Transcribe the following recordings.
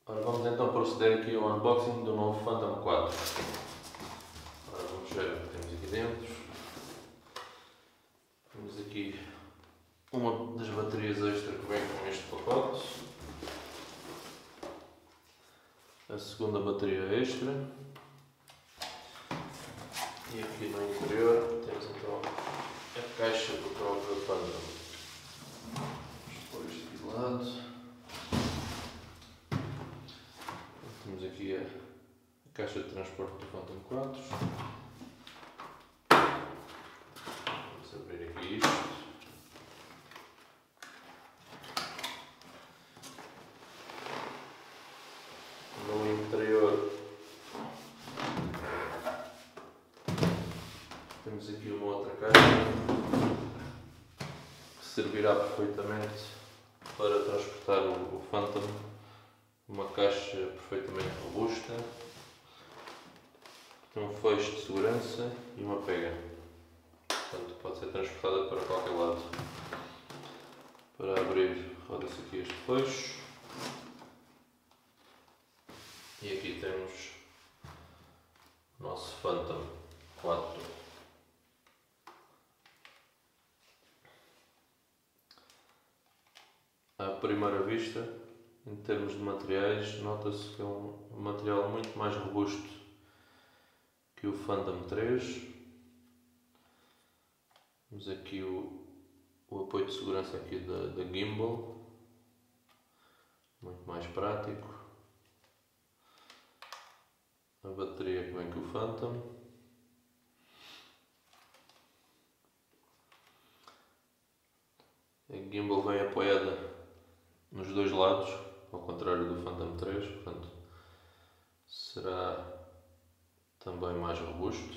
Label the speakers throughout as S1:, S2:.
S1: Ora, vamos então proceder aqui ao unboxing do novo Phantom 4. Ora, vamos ver o que temos aqui dentro. Temos aqui uma das baterias extra que vem com este pacote. A segunda bateria extra. E aqui no interior temos então a caixa do próprio Phantom. Vamos pôr isto aqui de lado. Temos aqui a caixa de transporte do Phantom 4. Vamos abrir aqui isto. No interior temos aqui uma outra caixa que servirá perfeitamente para transportar o Phantom. Uma caixa perfeitamente robusta, tem um fecho de segurança e uma pega, portanto pode ser transportada para qualquer lado. Para abrir, roda-se aqui este fecho e aqui temos o nosso Phantom 4. À primeira vista, em termos de materiais, nota-se que é um material muito mais robusto que o Phantom 3. Temos aqui o apoio de segurança aqui da gimbal, muito mais prático. A bateria que vem com o Phantom. A gimbal vem apoiada nos dois lados, ao contrário do Phantom 3, portanto será também mais robusto.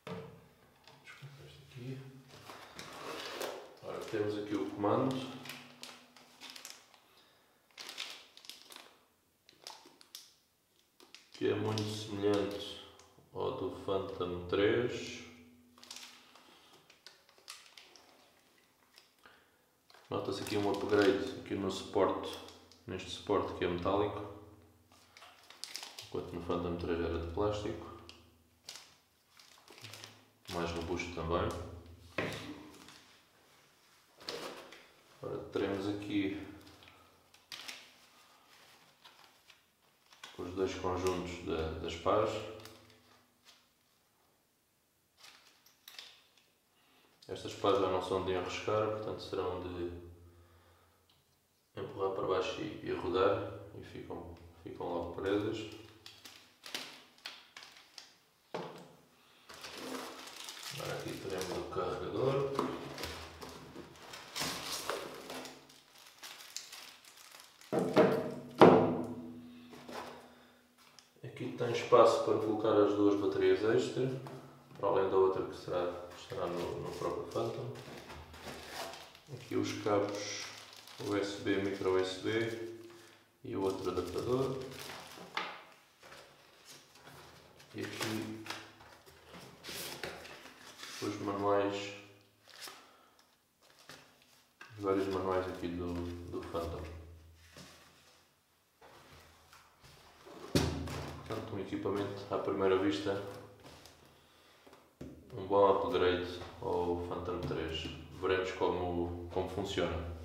S1: Vamos colocar isto aqui. Ora, temos aqui o comando. Que é muito semelhante ao do Phantom 3. Nota-se aqui um upgrade aqui no suporte, neste suporte que é metálico, enquanto no Phantom 3 era de plástico, mais robusto também. Agora teremos aqui os dois conjuntos das pás. Estas pás já não são de enroscar, portanto serão de empurrar para baixo e rodar e ficam logo presas. Agora aqui teremos o carregador. Aqui tem espaço para colocar as duas baterias extra, para além da outra que estará no próprio Phantom. Aqui os cabos USB, micro USB e o outro adaptador. E aqui os manuais, vários manuais aqui do Phantom. Portanto, um equipamento à primeira vista, um bom upgrade ao Phantom 3. Veremos como funciona.